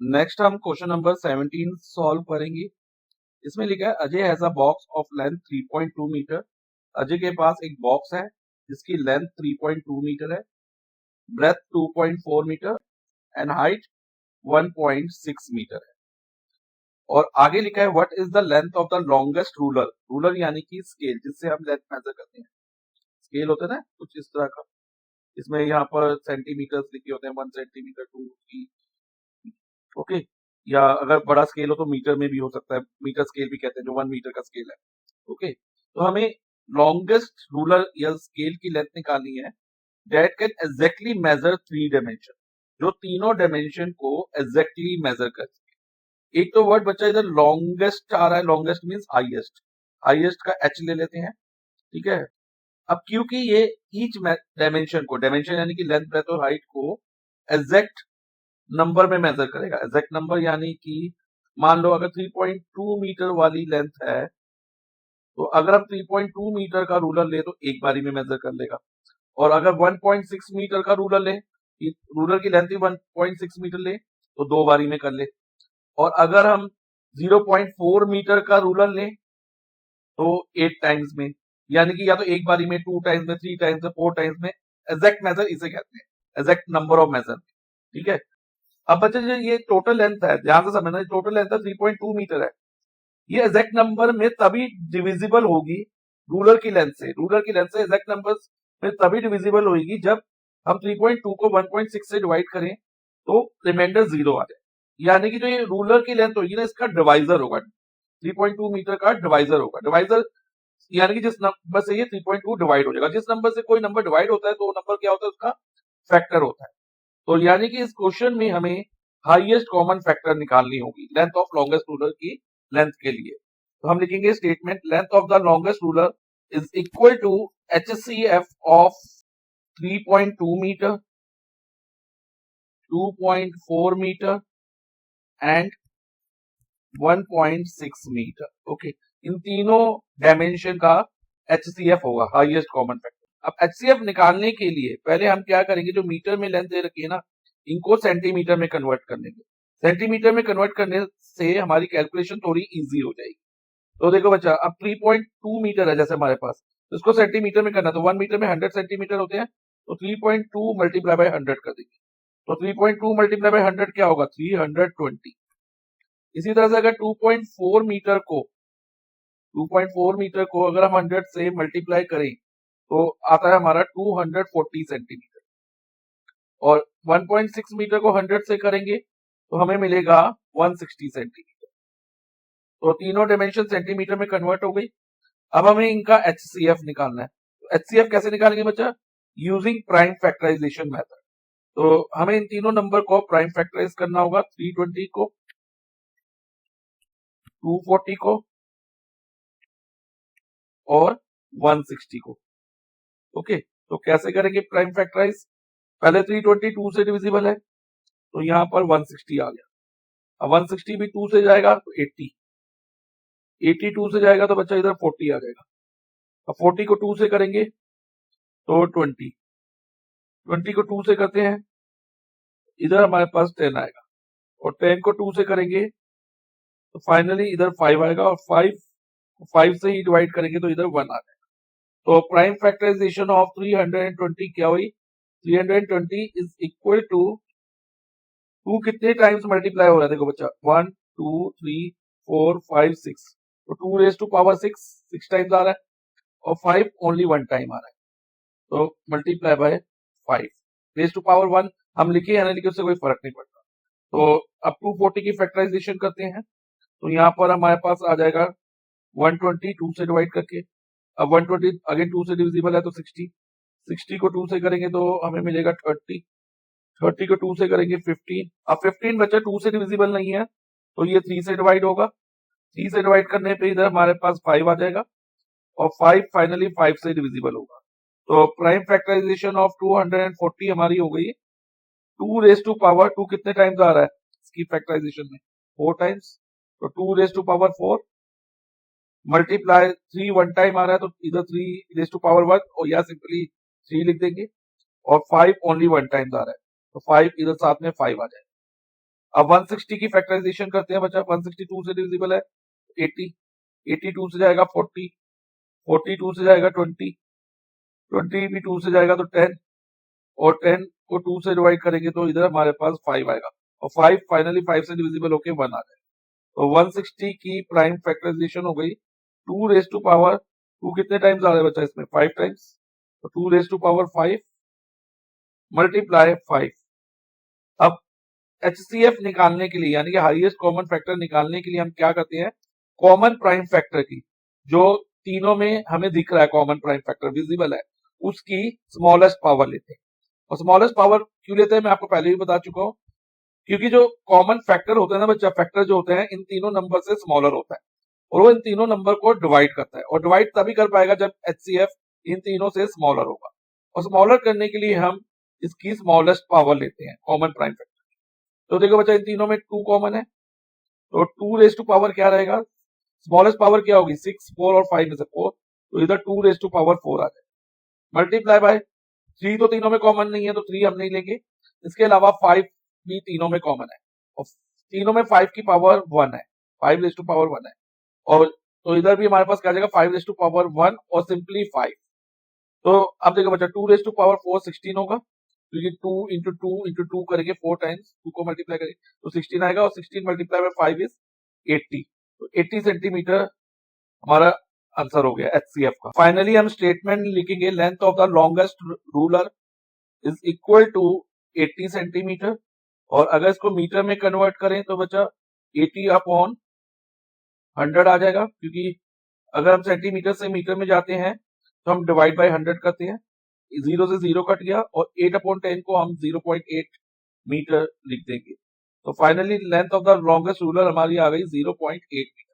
Next हम question number 17 solve करेंगे। इसमें लिखा है Ajay has a box of length 3.2 meter. Ajay के पास एक बॉक्स है जिसकी लेंथ 3.2 मीटर है, breadth 2.4 metre and height 1.6 meter है। और आगे लिखा है what is the length of the longest ruler. Ruler यानी कि स्केल जिससे हम लेंथ मेजर करते हैं। स्केल होता है ना कुछ इस तरह का, इसमें यहाँ पर सेंटीमीटर लिखे होते हैं, 1 सेंटीमीटर 2 3, ओके। या अगर बड़ा स्केल हो तो मीटर में भी हो सकता है, मीटर स्केल भी कहते हैं जो 1 मीटर का स्केल है, ओके। तो हमें लॉन्गेस्ट रूलर या स्केल की लेंथ निकालनी है that can exactly measure 3 dimension, जो तीनों डायमेंशन को एग्जैक्टली मेजर कर सके। एक तो वर्ड बच्चा इधर लॉन्गेस्ट आ रहा है, लॉन्गेस्ट मींस हाईएस्ट, हाईएस्ट का एच ले लेते हैं, ठीक है। अब क्योंकि ये ईच डायमेंशन को, डायमेंशन यानी कि लेंथ ब्रेथ और हाइट को एग्जैक्ट नंबर में मेजर करेगा। एग्जैक्ट नंबर यानी कि मान लो अगर 3.2 मीटर वाली लेंथ है तो अगर हम 3.2 मीटर का रूलर ले तो एक बारी में मेजर कर लेगा। और अगर 1.6 मीटर का रूलर ले, रूलर की लेंथ ही 1.6 मीटर ले तो दो बारी में कर ले। और अगर हम 0.4 मीटर का रूलर ले तो 8 टाइम्स में, यानी कि या तो एक बारी में, 2 टाइम्स में, 3 टाइम्स में, 4 टाइम्स में। एग्जैक्ट मेजर इसे कहते हैं, एग्जैक्ट नंबर ऑफ मेजर, ठीक है। अब बच्चे जो ये टोटल लेंथ है, ध्यान से समझना, टोटल लेंथ है 3.2 मीटर है। ये एग्जैक्ट नंबर में तभी डिविजिबल होगी रूलर की लेंथ से। रूलर की लेंथ से एग्जैक्ट नंबर में तभी डिविजिबल होगी जब हम 3.2 को 1.6 से डिवाइड करें तो रिमाइंडर 0 आ जाए। यानी कि जो ये रूलर की लेंथ होगी ना, इसका डिवाइजर होगा, 3.2 मीटर का डिवाइजर होगा। डिवाइजर यानी कि जिस नंबर से ये 3.2 डिवाइड हो जाएगा, जिस नंबर से कोई नंबर डिवाइड होता है तो वो नंबर क्या होता है, उसका फैक्टर होता है। तो यानी कि इस क्वेश्चन में हमें हाईएस्ट कॉमन फैक्टर निकालनी होगी लेंथ ऑफ लॉन्गेस्ट रूलर की लेंथ के लिए। तो हम लिखेंगे statement length of the longest ruler is equal to HCF of 3.2 metre, 2.4 metre and 1.6 metre, okay. इन तीनों डायमेंशन का HCF होगा, हाईएस्ट कॉमन फैक्टर। अब HCF निकालने के लिए पहले हम क्या करेंगे, जो मीटर में लेंथ दे रखी है ना, इनको सेंटीमीटर में कन्वर्ट कर लेंगे। सेंटीमीटर में कन्वर्ट करने से हमारी कैलकुलेशन थोड़ी इजी हो जाएगी। तो देखो बच्चा, अब 3.2 मीटर है जैसे हमारे पास, तो इसको सेंटीमीटर में करना, तो 1 मीटर में 100 सेंटीमीटर होते हैं, तो 3.2 मल्टीप्लाई बाय 100 कर देंगे। तो 3.2 मल्टीप्लाई बाय 100 क्या होगा, 320। इसी तरह से अगर 2.4 मीटर को, 2.4 मीटर को अगर हम 100 से मल्टीप्लाई करें तो आता है हमारा 240 सेंटीमीटर। और 1.6 मीटर को 100 से करेंगे तो हमें मिलेगा 160 सेंटीमीटर। तो तीनों डायमेंशन सेंटीमीटर में कन्वर्ट हो गई। अब हमें इनका HCF निकालना है। तो HCF कैसे निकालेंगे बच्चा, यूजिंग प्राइम फैक्टराइजेशन मेथड। तो हमें इन तीनों नंबर को प्राइम फैक्टराइज करना होगा, 320 को, 240 को और 160 को, ओके। तो कैसे करेंगे प्राइम फैक्टराइज, पहले 322 से डिविजिबल है तो यहाँ पर 160 आ गया। अब 160 भी 2 से जाएगा तो 80, 82 से जाएगा तो बच्चा इधर 40 आ जाएगा। अब 40 को 2 से करेंगे तो 20, 20 को 2 से करते हैं इधर हमारे पास 10 आएगा। और 10 को 2 से करेंगे तो फाइनली इधर 5 आएगा। और 5 से ही डिवाइड करेंगे तो इधर 1 आ जाएगा। तो प्राइम फैक्टराइजेशन ऑफ 320 क्या हुई, 320 इज इक्वल टू 2 कितने टाइम्स मल्टीप्लाई हो रहा है, देखो बच्चा, 1 2 3 4 5 6, तो 2 रेज टू पावर 6 टाइम्स आ रहा है। और 5 ओनली 1 टाइम आ रहा है, तो multiply by 5 raise to power 1 हम लिखे या ना लिखे उससे कोई फर्क नहीं पड़ता। तो अब 240 की फैक्टराइजेशन करते हैं तो यहाँ पर हमारे पास आ जाएगा 120 2 से डिवाइड करके। अब 120 अगेन 2 से डिविजिबल है तो 60, 60 को 2 से करेंगे तो हमें मिलेगा 30, 30 को 2 से करेंगे 15। अब 15 बच्चा 2 से डिविजिबल नहीं है तो ये 3 से डिवाइड होगा, 3 से डिवाइड करने पे इधर हमारे पास 5 आ जाएगा। और 5 फाइनली 5 से डिविजिबल होगा। तो प्राइम फैक्टराइजेशन ऑफ 240 हमारी हो गई 2 रेज टू पावर 2 कितने टाइम्स आ रहा है इसकी फैक्टराइजेशन में, 4 टाइम्स, तो 2 raise to power 4 multiply 3 1 time आ रहा है तो इधर 3 रेज टू पावर 1 और या सिंपली 3 लिख देंगे। और 5 ओनली 1 टाइम्स आ रहा है तो 5 इधर साथ में 5 आ जाएगा। अब 160 की फैक्टराइजेशन करते हैं बच्चा। 162 से डिविजिबल है 80, 82 से जाएगा 40, 42 से जाएगा 20, 20 भी 2 से जाएगा तो 10, और 10 को 2 से डिवाइड करेंगे तो इधर हमारे पास 5 आएगा, और 5 फाइनली 5 से डिविजिबल होके 1 आ जाएगा। तो 160 की प्राइम फैक्टराइजेशन हो गई 2 रेज टू पावर 2 कितने टाइम्स आ रहा है बच्चा इसमें 5 टाइम्स, तो 2 रेज टू पावर 5 मल्टीप्लाई 5। अब HCF निकालने के लिए यानी कि हाईएस्ट कॉमन फैक्टर निकालने के लिए हम क्या करते हैं, कॉमन प्राइम फैक्टर की जो तीनों में हमें दिख रहा है कॉमन प्राइम फैक्टर विजिबल है उसकी स्मॉलेस्ट पावर लेते हैं। और स्मॉलेस्ट पावर क्यों लेते हैं मैं आपको पहले भी बता चुका हूं, क्योंकि जो कॉमन फैक्टर होता है ना बच्चा, फैक्टर जो होते हैं इन तीनों नंबर से स्मॉलर होता है और वो इन तीनों नंबर को डिवाइड करता है, और डिवाइड तभी कर पाएगा जब HCF इन तीनों से स्मॉलर होगा। और स्मॉलर करने के लिए हम इसकी स्मॉलेस्ट पावर लेते हैं कॉमन प्राइम फैक्टर। तो देखो बच्चा इन तीनों में 2 कॉमन है, तो 2 रेज टू पावर क्या रहेगा, स्मॉलेस्ट पावर क्या होगी 6, 4 और 5 में से 4, तो इधर 2 रेज टू पावर 4 आ जाएगा। मल्टीप्लाई बाय 3 तो तीनों में कॉमन नहीं है तो 3 हम नहीं लेंगे, इसके अलावा 5 भी तीनों में कॉमन है और तीनों में 5 की पावर 1 है, 5 रेज टू पावर 1 है, और तो इधर भी हमारे पास क्या जाएगा 5 रेज टू पावर 1 और सिंपली 5। तो अब देखो बच्चा 2 रेज टू पावर 4 16 होगा, क्योंकि 2 इंटू 2 इंटू 2 करेंगे 4 टाइम्स, 2 को मल्टीप्लाई करेंगे तो 16 आएगा, और 16 मल्टीप्लाई बाय 5 इज 80, तो 80 सेंटीमीटर हमारा आंसर हो गया HCF का। फाइनली हम स्टेटमेंट लिखेंगे length of the longest ruler is equal to 80 centimeter, और अगर इसको मीटर में कन्वर्ट करें तो बच्चा 80 अपॉन 100 आ जाएगा, क्योंकि अगर हम सेंटीमीटर से मीटर में जाते हैं तो हम डिवाइड बाय 100 करते हैं, 0 से 0 कट गया, और 8 अपॉन 10 को हम 0.8 मीटर लिख देंगे। तो finally length of the longest ruler हमारी आ गई 0.8 मीटर।